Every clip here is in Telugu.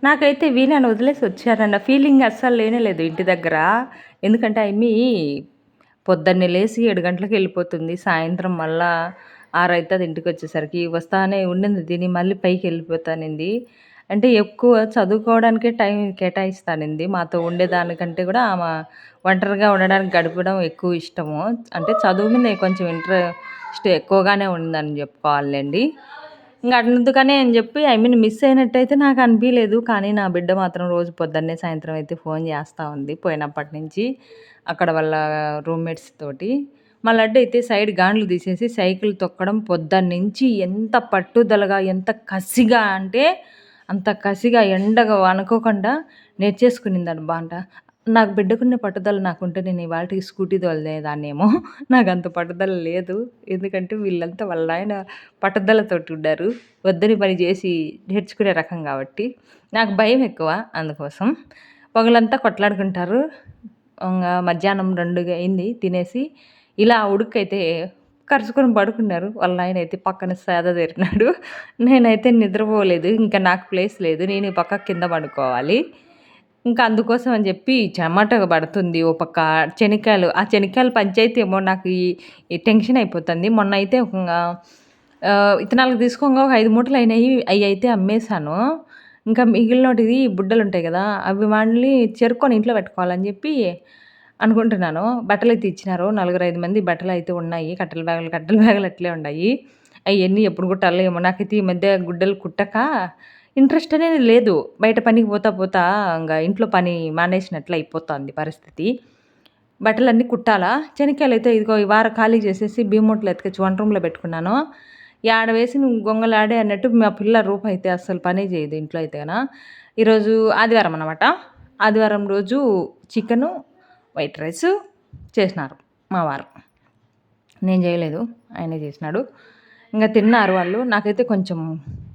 నాకైతే వీణని వదిలేసి వచ్చారన్న ఫీలింగ్ అస్సలు లేనేలేదు ఇంటి దగ్గర. ఎందుకంటే పొద్దున్నే లేసి 7 గంటలకు వెళ్ళిపోతుంది. సాయంత్రం మళ్ళా 6 అయితది ఇంటికొచ్చేసరికి. వస్తానే ఉండింది తిని మళ్ళీ పైకెళ్ళిపోతానింది. అంటే ఎక్కువ చదువుకోవడానికే టైం కేటాయిస్తానింది. మాతో ఉండేదానికంటే కూడా ఒంటరిగా ఉండడానికి గడపడం ఎక్కువ ఇష్టము. అంటే చదువు మీద కొంచెం ఇంట్రెస్ట్ ఎక్కువగానే ఉందని చెప్పుకోవాలెండి. అందుకనే అని చెప్పి మిస్ అయినట్టయితే నాకు అనిపియలేదు. కానీ నా బిడ్డ మాత్రం రోజు పొద్దున్నే, సాయంత్రం అయితే ఫోన్ చేస్తా ఉంది పోయినప్పటి నుంచి. అక్కడ వాళ్ళ రూమ్‌మేట్స్ తోటి. మా లడ్డయితే సైడ్ గాండ్లు తీసేసి సైకిల్ తొక్కడం పొద్దున్నుంచి ఎంత పట్టుదలగా, ఎంత కసిగా అంటే అంత కసిగా ఎండగా అనుకోకుండా నేర్చేసుకునిందనమాట. నాకు బిడ్డకున్న పట్టుదల నాకుంటే నేను ఇవాల్టికి స్కూటీ తోలేదాన్నేమో. నాకంత పట్టుదల లేదు. ఎందుకంటే వీళ్ళంతా వాళ్ళ నాయన పట్టుదలతోటి ఉండారు. వద్దని పని చేసి నేర్చుకునే రకం కాబట్టి. నాకు భయం ఎక్కువ అందుకోసం. పగలంతా కొట్లాడుకుంటారు. మధ్యాహ్నం 2 అయింది తినేసి. ఇలా ఉడుకైతే కరుచుకొని పడుకున్నారు. వాళ్ళ నాయనైతే పక్కన సేద తీరినాడు. నేనైతే నిద్రపోలేదు. ఇంకా నాకు ప్లేస్ లేదు. నేను ఈ పక్క కింద పడుకోవాలి. ఇంకా అందుకోసం అని చెప్పి చెమటగా పడుతుంది. ఓ పక్క చెనిక్కాయలు, ఆ చెనిక్కాయల పంచాయతీ ఏమో నాకు ఈ టెన్షన్ అయిపోతుంది. మొన్నైతే ఇత్తనాలకు తీసుకోంగా ఒక 5 మూటలు అయినాయి. అయ్యయితే అమ్మేశాను. ఇంకా మిగిలినోటిది బుడ్డలుంటాయి గదా! అవి మళ్ళీ చెరుక్కొని ఇంట్లో పెట్టుకోవాలని చెప్పి అనుకుంటున్నాను. బట్టలైతే ఇచ్చినారు. నలుగురు, 5 మంది బట్టలైతే ఉన్నాయి. కట్టెల బ్యాగులు అట్లే ఉండాయి. అయన్నీ ఎప్పుడు కుట్టాలో ఏమో! నాకైతే ఈ మధ్య గుడ్డలు కుట్టక ఇంట్రెస్ట్ అనేది లేదు. బయట పనికి పోతా ఇంట్లో పని మానేసినట్లు అయిపోతాంది పరిస్థితి. బట్టలన్నీ కుట్టాలా. చెనిక్కాయలైతే ఇదిగో ఈ వారం ఖాళీ చేసేసి బియ్యం మూటలు ఎత్తుకొచ్చి వంట రూమ్‌లో పెట్టుకున్నాను. యాడ వేసి నువ్వు గొంగలాడే అన్నట్టు మా పిల్ల రూప అయితే అస్సలు పనే చేయదు ఇంట్లో అయితే ఈరోజు ఆదివారం అన్నమాట. ఆదివారం రోజు చికెను, వైట్ రైసు చేసినారు మా వారు. నేను చేయలేదు. ఆయనే చేసినాడు. ఇంగ తిన్నారు వాళ్ళు. నాకైతే కొంచెం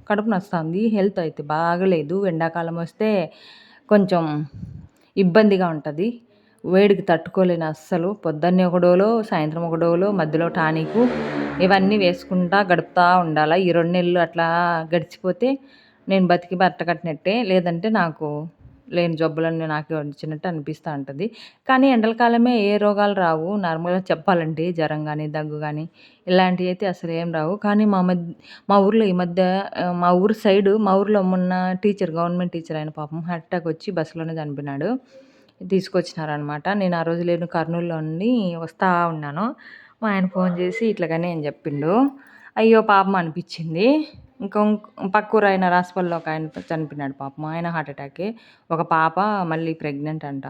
కడుపు నొస్తాంది. హెల్త్ అయితే బాగలేదు. ఎండాకాలం వస్తే కొంచెం ఇబ్బందిగా ఉంటది. వేడికి తట్టుకోలేను అస్సలు. పొద్దున్నే ఒక డోలో, సాయంత్రం ఒక డోలో, మధ్యలో టానికు ఇవన్నీ వేసుకుంటా గడుపుతా ఉండాల. ఈ 2 నెలలు అట్లా గడిచిపోతే నేను బతికి బట్ట కట్టినట్టే. లేదంటే నాకు లేని జబ్బులన్నీ నాకే వచ్చినట్టు అనిపిస్తా ఉంటది. కానీ ఎండల కాలమే ఏ రోగాలు రావు. నార్మల్‌గా చెప్పాలంటే జ్వరం గానీ, దగ్గు గానీ ఇలాంటియయితే అసలేం రావు. కానీ మా ఊర్లో ఈ మధ్య మా ఊరు సైడు మా ఊర్లో మొన్న గవర్నమెంట్ టీచర్ ఆయన పాపం హార్ట్ అటాక్ వచ్చి బస్సులోనే చనిపోయినాడు. తీసుకొచ్చినారనమాట. నేను ఆ రోజు లేను కర్నూలులో ఉండి వస్తా ఉన్నాను. మా ఆయన ఫోన్ చేసి ఇట్లాగని అని చెప్పిండు. అయ్యో పాపం అనిపిచ్చింది. పక్కూరాయన రాసిపల్లిలో ఒక ఆయన చనిపోయినాడు పాపం. ఆయన హార్ట్ అటాకే. ఒక పాప మళ్ళీ ప్రెగ్నెంట్ అంట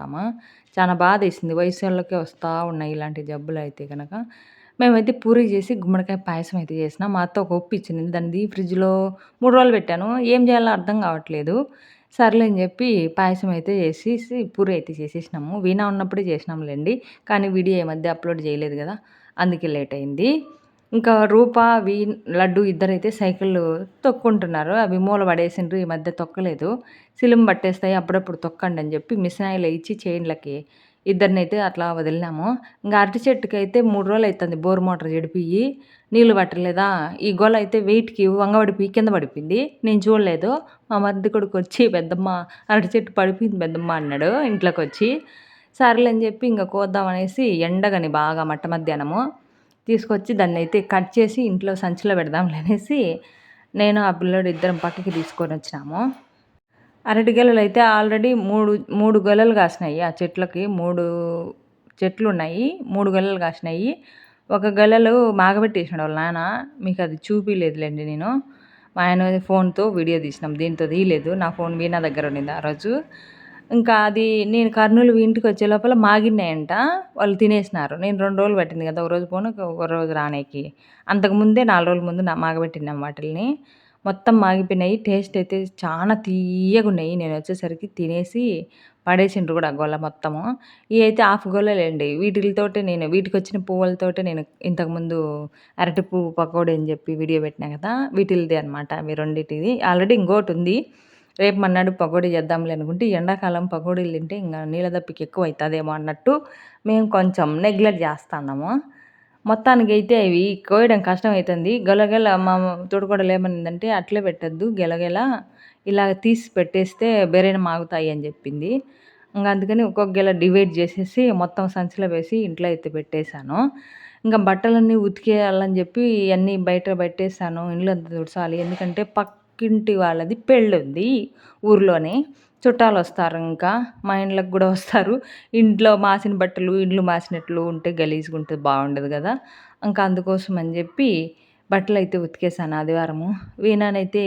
చాలా బాధేసింది. వయసోళ్ళకే వస్తా ఉన్నాయి ఇలాంటి జబ్బులైతే గనక. మేమైతే పూరి చేసి గుమ్మడికాయ పాయసం అయితే చేసినా. మా అత్త ఒక ఇచ్చింది. దాన్ని ఫ్రిడ్జ్‌లో 3 రోజులు పెట్టాను. ఏం చేయాలో అర్థం కావట్లేదు. సర్లే అని చెప్పి పాయసం అయితే చేసేసి పూరి అయితే చేసేసినాము. వీణా ఉన్నప్పుడే చేసినాంలెండి. కానీ వీడియో ఈ మధ్య అప్లోడ్ చేయలేదు కదా! అందుకే లేట్ అయింది. ఇంకా రూప, లడ్డు ఇద్దరైతే సైకిళ్ళు తొక్కుంటున్నారు. అవి మూల పడేసిండ్రు. ఈ మధ్య తొక్కలేదు. సిలుము పట్టేస్తాయి అప్పుడప్పుడు తొక్కండి అని చెప్పి మిషనాయిలు ఇచ్చి చైన్‌లకి ఇద్దరినైతే అట్లా వదిలినాము. ఇంక అరటి చెట్టుకైతే 3 రోజులు అయితుంది బోర్ మోటార్ చెడిపియి. నీళ్లు పట్టలేదా, ఈ గోల అయితే వెయిట్‌కి వంగబడిపోయి కింద పడిపోయింది. నేను చూడలేదు. మా మరిది కొడుకొచ్చి "పెద్దమ్మ అరటి చెట్టు పడిపోయింది పెద్దమ్మ" అన్నాడు ఇంట్లోకొచ్చి. సర్లే అని చెప్పి ఇంక కోద్దాం అనేసి ఎండగని బాగా మధ్యాహ్నము తీసుకొచ్చి దాన్నైతే కట్ చేసి ఇంట్లో సంచిలో పెడదాంలే అనేసి నేను ఆ పిల్లోడు ఇద్దరం పక్కకి తీసుకొనొచ్చినాము. అరటి గెలలైతే ఆల్రెడీ 3 గెలలు కాసినాయి. ఆ చెట్లకి 3 చెట్లున్నాయి. 3 గెలలు కాసినాయి. ఒక గెలలు మాగబెట్టేసినాడు వాళ్ళ నాన్న. మీకది చూపియలేదులెండి నేను. మా ఆయన ఫోన్‌తో వీడియో తీసినాం. దీంతో తీయలేదు. నా ఫోన్ వీణా దగ్గర ఉండింది ఆ రోజు. ఇంకా అది నేను కర్నూలు ఇంటికొచ్చే లోపల మాగినాయంట. వాళ్ళు తినేసినారు. నేను 2 రోజులు పట్టింది కదా! ఒక రోజు పోను, ఒక రోజు రానీకి. అంతకుముందే 4 రోజుల ముందు మాగబెట్టినాం వాటిల్ని. మొత్తం మాగిపోయినాయి. టేస్ట్ అయితే చాలా తియ్యగున్నాయి. నేనొచ్చేసరికి తినేసి పడేసిండ్రు కూడా గొల్ల మొత్తము. ఇయైతే హాఫ్ గొల్లలేండి. వీటికొచ్చిన పువ్వులతోటే నేను ఇంతకుముందు అరటి పువ్వు పకోడీ అని చెప్పి వీడియో పెట్టినా కదా! వీటిల్దే అనమాట అవి రెండిటిది. ఆల్రెడీ ఇంకోటుంది. రేపు మర్నాడు పకోడీ చేద్దాంలే అనుకుంటే, ఎండాకాలం పకోడీలు తింటే ఇంక నీళ్ళ దప్పిక ఎక్కువైతదేమో అన్నట్టు మేము కొంచెం నెగ్లెక్ట్ చేస్తాన్నాము. మొత్తానికైతే ఇవి కోయడం కష్టమైతుంది. గెలగెల మా తోడికోడలు ఏమనిందంటే, అట్లే పెట్టొద్దు గెలగెల ఇలా తీసి పెట్టేస్తే బెరేనా మాగుతాయి అని జెప్పింది. అందుకని ఒక్కొక్క గెల డివైడ్ జేసేసి మొత్తం సంచిలో వేసి ఇంట్లో అయితే పెట్టేశాను. బట్టలన్నీ ఉతికేయాలని జెప్పి అన్నీ బయట బెట్టేసాను. ఇల్లంతా తుడసాలి. ఎందుకంటే పక్కింటి వాళ్ళది పెళ్ళుంది ఊర్లోనే. చుట్టాలొస్తారు ఇంకా. మా ఇండ్లకి గూడా వస్తారు. ఇంట్లో మాసిన బట్టలు, ఇల్లు మాసినట్లు ఉంటే గలీజుగుంటది బావుండదు గదా! అందుకోసం అని జెప్పి బట్టలైతే ఉతికేసాను ఆదివారము. వీణానైతే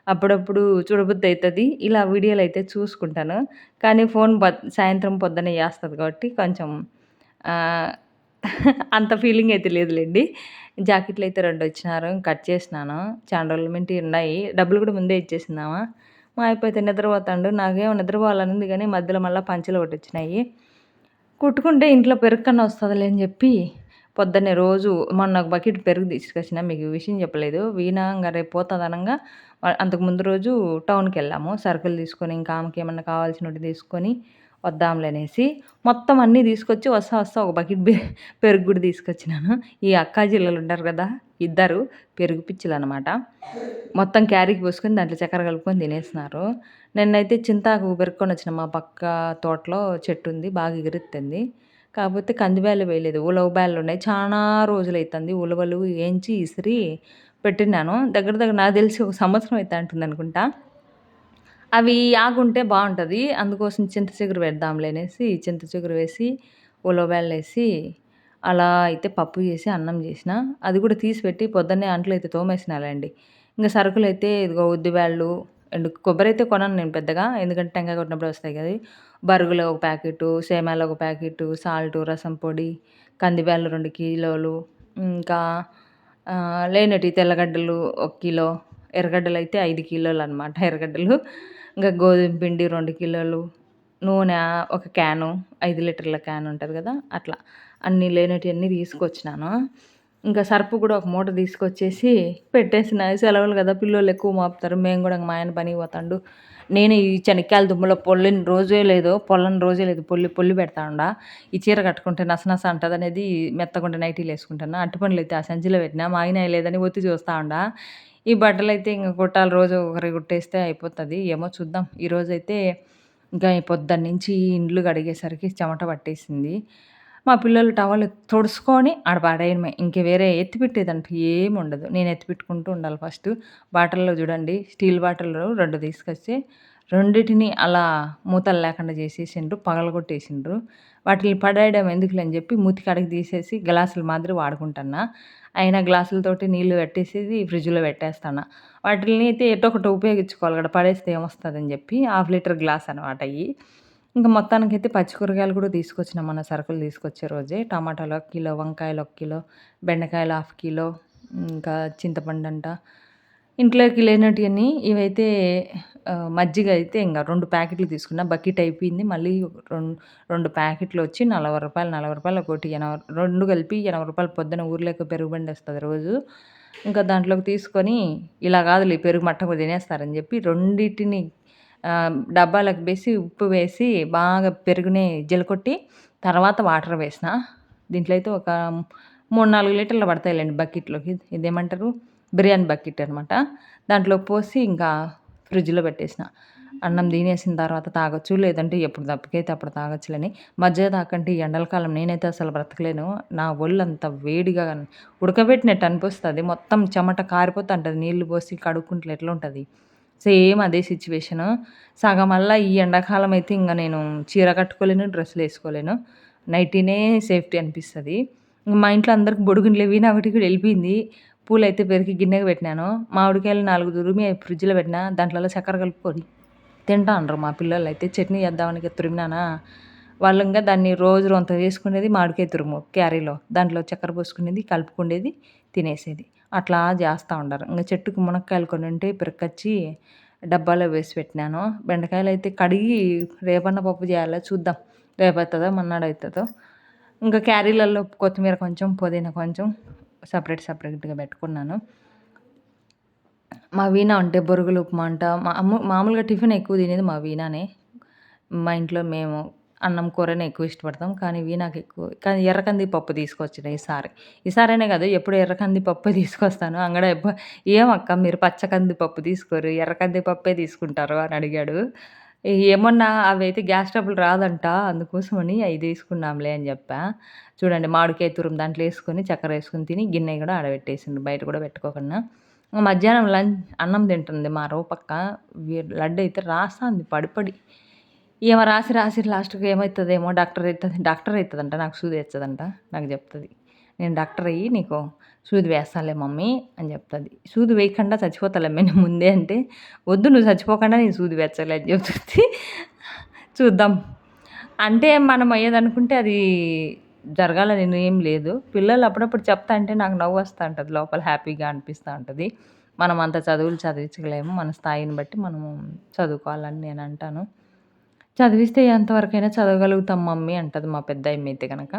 అప్పుడప్పుడు చూడబుద్దయితది. ఇలా వీడియోలయితే చూసుకుంటాను. కానీ ఫోను సాయంత్రం పొద్దున్నే జేస్తది గాబట్టి కొంచెం ఆహ్, అంత ఫీలింగయితే లేదులెండి. జాకెట్‌లయితే 2 ఇచ్చినారు. కట్ చేసినాను. చానా రోజుల నుంటి ఉన్నాయి. డబ్బులు గూడా ముందే ఇచ్చేసిందామ. మా ఆయప్పయితే నిద్రపోతాండు. నాకేమో నిద్రపోవాలనుంది గానీ మధ్యలో మళ్ళా పంచెలొకటొచ్చినాయి. కుట్టుకుంటే ఇంట్లో పెరుక్కన్నా వస్తదిలే అని జెప్పి పొద్దున్నే రోజు మొన్న ఒక బకెట్ పెరుగు తీసుకొచ్చిన. మీకు ఈ విషయం చెప్పలేదు. వీణ రేపు పోతదనంగా అంతకు ముందు రోజు టౌన్‌కెళ్ళాము. సరుకులు తీసుకొని, ఇంకా ఆమెకేమన్నా కావాల్సినవి తీసుకొని వద్దాంలే అనేసి. మొత్తం అన్నీ తీసుకొచ్చి వస్తా, వస్తా ఒక బకెట్ పెరుగు గూడా తీసుకొచ్చినాను. ఈ అక్కా చెల్లెలుంటారు గదా! ఇద్దరు పెరుగు పిచ్చులనమాట. మొత్తం క్యారీకి పోసుకొని దాంట్లో చక్కెర కలుపుకొని తినేసినారు. నిన్నైతే చింతాకు పెరుక్కొనొచ్చిన. మా పక్క తోటలో చెట్టుంది. బాగా ఎగురుతుంది. కాపోతే కంది బ్యాళ్ళు వేయలేదు. ఉలవ బ్యాళ్ళున్నాయి. చానా రోజులైతుంది. ఉలవలు ఏంచి, ఇసిరి పెట్టినాను. దగ్గర దగ్గర నాకు తెలిసి ఒక సంవత్సరం అయితాంటుందనుకుంటా. అవి ఆగుంటే బావుంటది. అందుకోసం చింత చిగురు వేద్దాంలే అనేసి చింత చిగురు వేసి, ఉలవ బ్యాళ్ళేసి అలా అయితే పప్పు చేసి, అన్నం చేసిన. అది కూడా తీసి పెట్టి పొద్దున్నే అంట్లయితే తోమేసినాలేండి. సరుకులైతే ఇదిగో ఉద్ది బ్యాళ్ళు, అండ్ కొబ్బరైతే కొనను నేను పెద్దగా. ఎందుకంటే టెంకాయ కొట్టినప్పుడే వస్తాయి కదా! బరుగులు ఒక ప్యాకెటు, సేమ్యాలు ఒక ప్యాకెటు, సాల్టు, రసం పొడి, కంది బ్యాళ్ళు 2 కిలోలు, ఇంకా లేనటి తెల్లగడ్డలు 1 కిలో, ఎర్రగడ్డలైతే 5 కిలోలనమాట ఎర్రగడ్డలు. గోధుమ పిండి 2 కిలోలు, నూనె ఒక క్యాను, 5 లీటర్ల క్యాన్ ఉంటది గదా! అట్లా. అన్నీ లేనటియన్నీ తీసుకొచ్చినాను. సర్ఫ్ గూడా ఒక మూట తీసుకొచ్చేసి పెట్టేసిన. సెలవులు గదా! పిల్లోళ్ళు ఎక్కువ మోపుతారు. మేము గూడా మా ఆయన పనికి పోతాండు. నేను ఈ చెనక్కాయల దుంపలో పొల్లిన రోజే లేదు. పొల్లని రోజే లేదు. పొల్లి పొల్లి పెడతా ఉండా. ఈ చీర కట్టుకుంటే నసనస అంటదనేది మెత్తగుండే నైటీలేసుకుంటాను. అరటిపండ్లయితే ఆ సంచిలో పెట్టినా. మా ఆయన ఎయలేదని ఒత్తి చూస్తా ఉండా. ఈ బట్టలైతే కుట్టాలి. రోజు ఒకటి కుట్టేస్తే అయిపోతది. ఏమో చూద్దాం. ఈరోజైతే పొద్దున్నుంచి ఇండ్లు కడిగేసరికి చెమట పట్టేసింది. మా పిల్లలు టవల్ తుడుచుకొని ఆడ పడేయడమే. ఇంక వేరే ఎత్తిపెట్టేదంటూ ఏముండదు. నేను ఎత్తిపెట్టుకుంటూ ఉండాలి ఫస్టు. బాటిల్‌లో చూడండి స్టీల్ బాటిల్‌లో 2 తీసుకొచ్చి రెండిటిని అలా మూతలు లేకుండా చేసేసిండ్రు. పగలగొట్టేసిండ్రు. వాటిల్ని పడేయడం ఎందుకులే అని చెప్పి మూతి కాడికి తీసేసి గ్లాసుల మాదిరి వాడుకుంటున్నా. అయినా గ్లాసులతోటి నీళ్లు పెట్టేసేది ఫ్రిడ్జ్‌లో పెట్టేస్తాను. వాటిల్ని అయితే ఎటో ఒకటి ఉపయోగించుకోవాలి కదా! పడేస్తే ఏమొస్తదని చెప్పి హాఫ్ లీటర్ గ్లాస్ అనమాట అయ్యి. మొత్తానికైతే పచ్చి కూరగాయలు కూడా తీసుకొచ్చినా మొన్న సరుకులు తీసుకొచ్చే రోజే. టమాటాలు 1 కిలో, వంకాయలు 1 కిలో, బెండకాయలు హాఫ్ కిలో, ఇంకా చింతపండంట. ఇంట్లోకి లేనటియన్నీ ఇవైతే మజ్జిగ అయితే 2 ప్యాకెట్లు తీసుకున్నా. బకెట్ అయిపోయింది. మళ్ళీ 2 ప్యాకెట్లు వచ్చి రూ. 40, రూ. 40 ఒకటి 2 కలిపి రూ. 80 పొద్దున ఊర్లోకి పెరుగు బండి వస్తది రోజు. దాంట్లోకి తీసుకొని ఇలా కాదులే పెరుగు మట్టంగా తినేస్తారని చెప్పి రెండిటిని డబ్బాలకు వేసి, ఉప్పు వేసి బాగా పెరుగుని జల్లకొట్టి తర్వాత వాటర్ వేసిన. దీంట్లో అయితే ఒక 3, 4 లీటర్లు పడతాయిలెండి బకెట్‌లోకి. ఇదేమంటారు బిర్యానీ బకెట్ అనమాట. దాంట్లో పోసి ఫ్రిడ్జ్‌లో పెట్టేసిన. అన్నం తినేసిన తర్వాత తాగొచ్చు. లేదంటే ఎప్పుడు దప్పికైతే అప్పుడు తాగొచ్చులని. మజ్జిగ తాగకంటే ఈ ఎండల కాలం నేనైతే అసలు బ్రతకలేను. నా ఒళ్ళంతా వేడిగా ఉడకబెట్టినట్టు అనిపిస్తది. మొత్తం చెమట కారిపోతుంటది. నీళ్లు పోసి కడుక్కుంటే ఎట్లుంటది. సేమ్ అదే సిట్యుయేషను. సగమల్లా ఈ ఎండాకాలం అయితే నేను చీర కట్టుకోలేను, డ్రెస్సులేసుకోలేను. నైటీనే సేఫ్టీ అనిపిస్తది. మా ఇంట్లో అందరికి బొడుగుండ్లు వీణా ఒకటి కూడా ఎళ్ళిపోయింది. పూలైతే పెరికి గిన్నెకి పెట్టినాను. మామిడికాయలు 4 తురిమి ఫ్రిడ్జ్‌లో పెట్టినా. దాంట్లలో చక్కెర కలుపుకొని తింటాండ్రు మా పిల్లలైతే. చట్నీ చేద్దామని తురిమినానా, వాళ్ళు దాన్ని రోజు రొంత చేసుకునేది మామిడికాయ తురుము క్యారీలో. దాంట్లో చక్కెర పోసుకునేది, కలుపుకుండేది, తినేసేది. అట్లా చేస్తా ఉండారు. చెట్టుకి మునక్కాయలు కొన్ని ఉంటే పిరకొచ్చి డబ్బాలో వేసి పెట్టినాను. బెండకాయలైతే కడిగి రేపన్నా పప్పు చేయాలా చూద్దాం. రేపయితదో, మర్నాడయితదో. క్యారీలలో కొత్తిమీర కొంచెం, పుదీనా కొంచెం సెపరేట్‌గా పెట్టుకున్నాను. మా వీణ అంటే బొరుగులు ఉప్మా అంట. మామూలుగా టిఫిన్ ఎక్కువ తినేది మా వీణానే. మా ఇంట్లో మేము అన్నం కూరనే ఎక్కువ ఇష్టపడతాం. కానీ ఇవి నాకెక్కువ కానీ ఎర్ర కంది పప్పు తీసుకొచ్చిన ఈసారి. ఈసారనే కాదు ఎప్పుడు ఎర్ర కంది పప్పే తీసుకొస్తాను. అంగడ "ఏమక్క మీరు పచ్చ కంది పప్పు తీసుకోరు. ఎర్ర కంది పప్పే తీసుకుంటారు" అని అడిగాడు. ఏమన్నా అవైతే గ్యాస్ ట్రబుల్ రాదంట. అందుకోసమని అయి తీసుకున్నాంలే అని చెప్పా. చూడండి మామిడికాయ తురుము దాంట్లో ఏసుకొని, చక్కెరేసుకొని తిని గిన్నె కూడా ఆడబెట్టేసిండు బయట కూడా పెట్టుకోకుండా. మధ్యాహ్నం అన్నం తింటుంది మా రూపక్క. లడ్డయితే రాస్తాంది పడి పడి. ఏమో రాసి రాసి లాస్ట్‌కి ఏమైతదేమో డాక్టర్ అయితదంట. నాకు సూది ఏస్తదంట. నాకు జెప్తది. "నేను డాక్టర్ అయ్యి నీకు సూది వేస్తానులే మమ్మీ" అని జెప్తది. "సూది వేయకుండా చచ్చిపోతాలేమ్మే నేను ముందే" అంటే, "వద్దు నువ్వు చచ్చిపోకుండా నేను సూది వేచ్చలే" అని జెప్తది. చూద్దాం. అంటే మనం ఏదనుకుంటే అది జరగాలని ఏం లేదు. పిల్లలు అప్పుడప్పుడు చెప్తాంటే నాకు నవ్వొస్తా ఉంటది. లోపల హ్యాపీగా అనిపిస్తా ఉంటది. మనం అంత చదువులు చదివించలేము. మన స్థాయిని బట్టి మనము చదువుకోవాలని నేనంటాను. చదివిస్తే ఎంతవరకైనా చదవగలుగుతాం మమ్మీ అంటది మా పెద్దాయమ్మ గనక.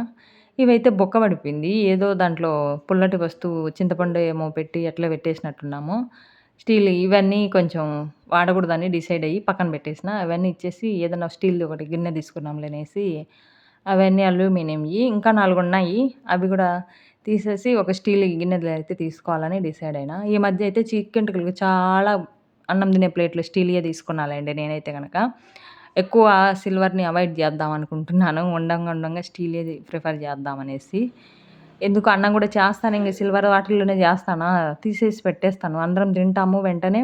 ఇవైతే బొక్క పడిపోయింది. ఏదో దాంట్లో పుల్లటి వస్తువు చింతపండు ఏమో పెట్టి ఎట్లా పెట్టేసినట్టున్నాము. స్టీల్ ఇవన్నీ కొంచెం వాడకూడదని డిసైడ్ అయ్యి పక్కన పెట్టేసిన. అవన్నీ ఇచ్చేసి ఏదైనా స్టీల్‌ది ఒకటి గిన్నె తీసుకుందాంలే అనేసి అవన్నీ అల్యూమినియంయి ఇంకా 4 ఉన్నాయి. అవి కూడా తీసేసి ఒక స్టీల్ గిన్నెలో అయితే తీసుకోవాలని డిసైడ్ అయినా. ఈ మధ్య అయితే చికెన్‌కి చాలా అన్నం తినే ప్లేట్‌లు స్టీల్‌యే తీసుకున్నాలేండి నేనైతే గనక. ఎక్కువ సిల్వర్‌ని అవాయిడ్ చేద్దాం అనుకుంటున్నాను. ఉండంగా స్టీలే ప్రిఫర్ చేద్దామనేసి. ఎందుకు అన్నం కూడా చేస్తాను ఇంగ సిల్వర్ వాటిల్లోనే చేస్తానా, తీసేసి పెట్టేస్తాను. అందరం తింటాము వెంటనే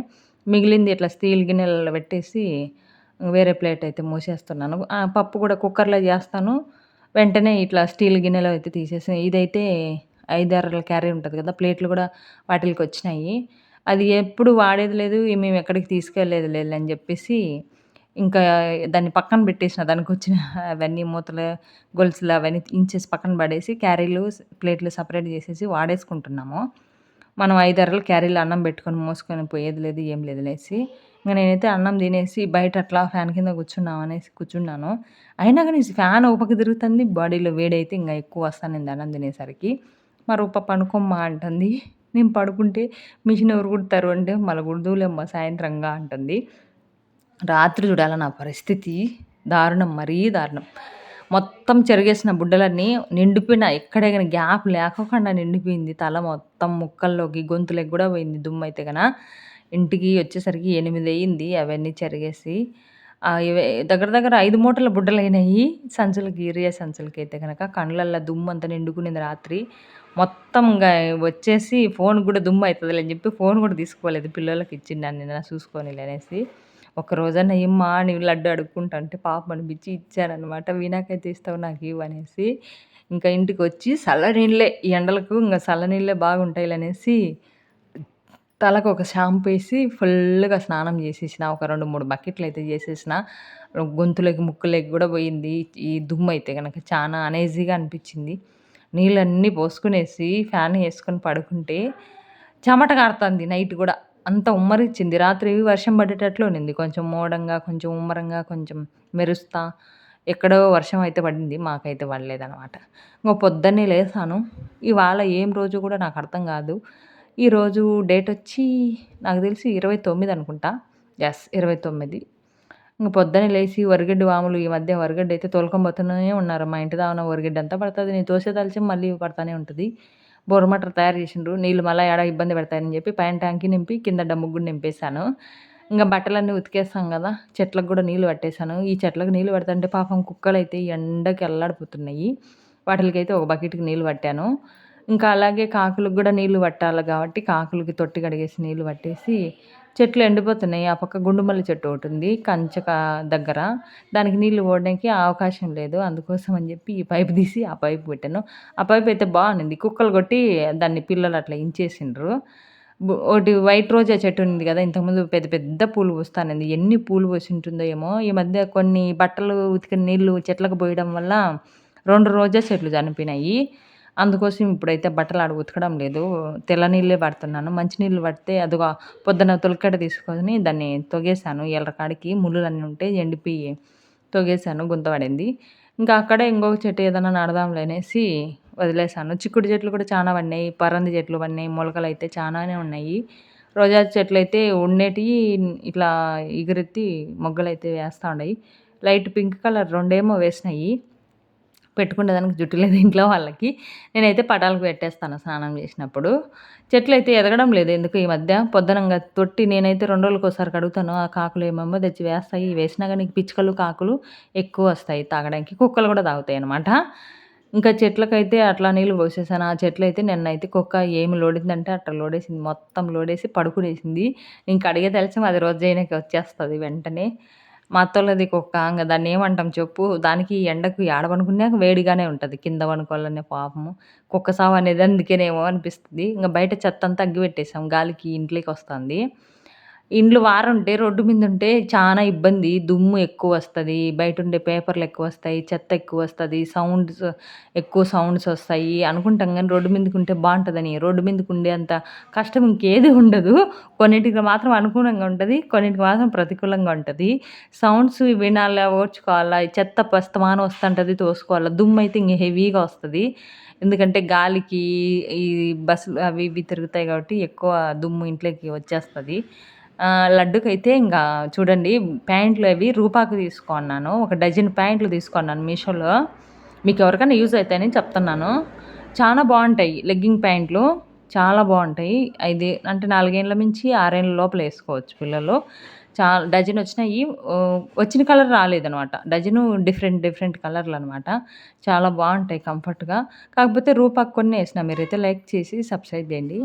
మిగిలింది ఇట్లా స్టీల్ గిన్నెలలో పెట్టేసి వేరే ప్లేట్ అయితే మూసేస్తున్నాను. పప్పు కూడా కుక్కర్‌లో చేస్తాను. వెంటనే ఇట్లా స్టీల్ గిన్నెలో అయితే తీసేసి ఇదైతే 5 అరల క్యారీ ఉంటది కదా! ప్లేట్లు కూడా వాటిలకొచ్చినాయి. అది ఎప్పుడు వాడేది లేదు. మేము ఎక్కడికి తీసుకెళ్ళేది లేదులే అని చెప్పేసి ఇంకా దాన్ని పక్కన పెట్టేసిన. దానికొచ్చిన అవన్నీ మూతలు, గొలుసులు అవన్నీ ఇంచేసి పక్కన పడేసి క్యారీలు, ప్లేట్లు సెపరేట్ చేసేసి వాడేసుకుంటున్నాము. మనం 5 అరల క్యారీలో అన్నం పెట్టుకొని మోసుకొని పోయేది లేదు, ఏం లేదనేసి. ఇంక నేనైతే అన్నం తినేసి బయట అట్లా ఫ్యాన్ కింద కూర్చున్నాను. అయినా గాని ఫ్యాన్ ఒక పక్క తిరుగుతుంది. బాడీలో వేడైతే ఇంగ ఎక్కువ వస్తానింది అన్నం తినేసరికి. మా రూప "పనుకోమ్మా" అంటుంది. నేను పడుకుంటే మిషన్ ఎవరు కుడతారు అంటే, "మళ్ళా కుడదువులేమ్మా సాయంత్రంగా" అంటుంది. రాత్రి చూడాల నా పరిస్థితి దారుణం. మరీ దారుణం. మొత్తం చెరిగేసిన బుడ్డలన్నీ నిండిపోయిన ఎక్కడ గాని గ్యాప్ లేకోకుండా నిండిపోయింది. తల మొత్తం ముక్కల్లోకి, గొంతులోకి గూడా పోయింది దుమ్మయితే ఇంటికి వచ్చేసరికి 8 అయింది అవన్నీ చెరిగేసి. ఇవే దగ్గర దగ్గర 5 మూటల బుడ్డలయినాయి. సంచులకి యూరియా సంచులకైతే గనక. కండ్లల్ల దుమ్మంతా నిండుకునింది రాత్రి. మొత్తం వచ్చేసి ఫోన్‌కి గూడా దుమ్మయితదిలే అని జెప్పి ఫోన్ గూడా తీసుకోలేదు. పిల్లోళ్ళకిచ్చిండాను నిన్న చూసుకోనీలే అనేసి. ఒక్కరోజన్నా ఇమ్మా అని లడ్డు అడుక్కుంటంటే పాపం అనిపిచ్చి ఇచ్చాననమాట. "వినాయకైతే ఇస్తావు నాకివ్వు" అనేసి. ఇంకా ఇంటికొచ్చి చల్లనీళ్ళే ఈ ఎండలకు ఇంగ చల్లనీళ్ళే బాగుంటాయిలే అనేసి తలకొక షాంపూ ఏసి ఫుల్లుగా స్నానం జేసేసిన. ఒక 2, 3 బకెట్లయితే జేసేసిన. గొంతులోకి, ముక్కులోకి గూడా పోయింది. ఈ దుమ్మయితే గనక చానా అనీజీగా అనిపిచ్చింది. నీళ్ళన్నీ పోసుకునేసి ఫ్యాన్ యేసుకొని పడుకుంటే చెమట కారతంది నైట్ గూడా. అంత ఉమ్మరిచ్చింది. రాత్రి వర్షం పడేటట్లు ఉన్నింది. కొంచెం మోడంగా, కొంచెం ఉమ్మరంగా, కొంచెం మెరుస్తా ఎక్కడో వర్షం అయితే పడింది. మాకైతే పడలేదనమాట. ఇంగ పొద్దున్నే లేసాను. ఇవాళ ఏం రోజు గూడా నాకర్థం గాదు. ఈరోజు డేటొచ్చి నాకు తెలిసి 29 అనుకుంటా. యెస్ 29. ఇంక పొద్దున్నే లేసి వరిగడ్డి వాములు ఈ మధ్య వరిగడ్డయితే తోలుకొని పోతూనే ఉన్నారు. మా ఇంటి దావన వరిగడ్డంతా పడతది. నేను తోసేదలిచి మళ్ళీ పడతానే ఉంటది. బోరు మోటార్ తయారు చేసిండ్రు. నీళ్ళు మళ్ళా ఏడ ఇబ్బంది పెడతాయని చెప్పి పైన ట్యాంకీ నింపి కింద డమ్ముకి కూడా నింపేసాను. ఇంగ బట్టలన్నీ ఉతికేస్తాం గదా! చెట్లకు గూడా నీళ్ళు పట్టేసాను. ఈ చెట్లకు నీళ్ళు పడతంటే పాపం కుక్కలైతే ఎండకి అల్లాడిపోతున్నాయి. వాటిలకైతే ఒక బకెట్‌కి నీళ్ళు పట్టాను. ఇంకా అలాగే కాకులకు గూడా నీళ్ళు పట్టాలి గాబట్టి కాకులకి తొట్టి కడిగేసి నీళ్ళు పట్టేసి చెట్లు ఎండిపోతున్నాయి. ఆ పక్క గుండుమల్లి చెట్టు ఒకటుంది కంచె దగ్గర. దానికి నీళ్ళు పోవడానికి అవకాశం లేదు. అందుకోసం అని జెప్పి ఈ పైపు తీసి ఆ పైపు పెట్టాను. ఆ పైప్ అయితే బాగుండింది. కుక్కలు కొట్టి దాన్ని పిల్లలు అట్లా ఇంచేసిండ్రు. ఒకటి వైట్ రోజా చెట్టు ఉంది గదా! ఇంతకుముందు పెద్ద పెద్ద పూలు పూస్తానింది. ఎన్ని పూలు పూసింటుందో ఏమో! ఈ మధ్య కొన్ని బట్టలు ఉతికిన నీళ్ళు చెట్లకు పోయడం వల్ల 2 రోజా చెట్లు చనిపోయినాయి. అందుకోసం ఇప్పుడైతే బట్టలు ఆడ ఉతకడం లేదు. తెల్ల నీళ్ళే పడుతున్నాను. మంచి నీళ్ళు పడితే అదిగో పొద్దున తొలికట్ట తీసుకొని దాన్ని తొగేసాను. ఎల్లకాడికి ముల్లులన్నీ ఉంటే ఎండిపోయి తొగేసాను. గుంత పడింది. ఇంకా అక్కడే ఇంకొక చెట్టు ఏదైనా నాటుదాంలే అనేసి వదిలేసాను. చిక్కుడు చెట్లు కూడా చానా పడినాయి. పరంది చెట్లు పడినాయి. మొలకలైతే చానానే ఉన్నాయి. రోజా చెట్లయితే ఉండేటియి ఇట్లా ఎగురెత్తి మొగ్గలైతే వేస్తా ఉండాయి. లైట్ పింక్ కలర్ రెండేమో వేసినాయి. పెట్టుకునేదానికి జుట్టు లేదు ఇంట్లో వాళ్ళకి. నేనైతే పటాలకు పెట్టేస్తాను స్నానం చేసినప్పుడు. చెట్లయితే ఎదగడం లేదు ఎందుకో ఈ మధ్య. పొద్దునంగా తొట్టి నేనైతే 2 రోజులకోసారి కడుగుతాను. ఆ కాకులు ఏమేమో తెచ్చి వేస్తాయి. వేసినా గానీ పిచ్చుకలు, కాకులు ఎక్కువొస్తాయి తాగడానికి. కుక్కలు గూడా తాగుతాయనమాట. ఇంకా చెట్లకైతే అట్లా నీళ్లు పోసేసాను. ఆ చెట్లయితే నిన్నైతే కుక్క ఏమి లోడిందంటే అట్ట లోడేసింది. మొత్తం లోడేసి పడుకునేసింది. ఇంక అడిగేదలిచి అది రోజు చేయనీకి వచ్చేస్తది వెంటనే. మా అత్తోళ్ళది కుక్క. ఇంగ దాన్నేమంటాం చెప్పు? దానికి ఈ ఎండకు ఏడ పనుకున్నా వేడిగానే ఉంటది. కింద పనుకోవాలనే పాపము. కుక్క సావు అనేది అందుకేనేమో అనిపిస్తది. ఇంగ బయట చెత్తంతా అగ్గిపెట్టేసాం. గాలికి ఇంట్లోకొస్తాంది. ఇండ్లు వారుంటే రోడ్డు మీదుంటే చానా ఇబ్బంది. దుమ్ము ఎక్కువొస్తది. బయటుండే పేపర్‌లెక్కువొస్తాయి. చెత్త ఎక్కువొస్తది. ఎక్కువ సౌండ్స్ ఒస్తాయి. అనుకుంటాం గానీ రోడ్డు మీదకుంటే బావుంటదని. రోడ్డు మీదకుండే అంత కష్టం ఇంకేది ఉండదు. కొన్నిటికి మాత్రం అనుకూలంగా ఉంటది. కొన్నిటికి మాత్రం ప్రతికూలంగా ఉంటది. సౌండ్స్ వినాలా, ఓర్చుకోవాలా. ఈ చెత్త అస్తమానం వస్తుంటది తోసుకోవాలా. దుమ్మయితే ఇంగ హెవీగా వస్తది. ఎందుకంటే గాలికి ఈ బస్సులు అవి ఇవి తిరుగుతాయి కాబట్టి ఎక్కువ దుమ్ము ఇంట్లోకి వచ్చేస్తది. లడ్డుకైతే ఇంగా చూడండి ప్యాంట్లు అవి రూపాకు తీసుకున్నాను. ఒక డజన్ ప్యాంట్లు తీసుకున్నాను మీషోలో. మీకెవరికైనా యూజ్ అయితాయని చెప్తున్నాను. చానా బావుంటాయి లెగ్గింగ్ ప్యాంట్లు. చాలా బావుంటాయి. ఇది అంటే 4 ఏండ్ల నుంచి 6 ఏండ్ల లోపల ఏసుకోవచ్చు పిల్లలు. డజనొచ్చినాయి. వచ్చిన కలర్ రాలేదనమాట. డజను డిఫరెంట్ డిఫరెంట్ కలర్‌లనమాట. చాలా బావుంటాయి కంఫర్ట్‌గా. కాకపోతే రూపాకు కొన్నే ఏసిన. మీరైతే లైక్ చేసి సబ్స్క్రైబ్ చేయండి.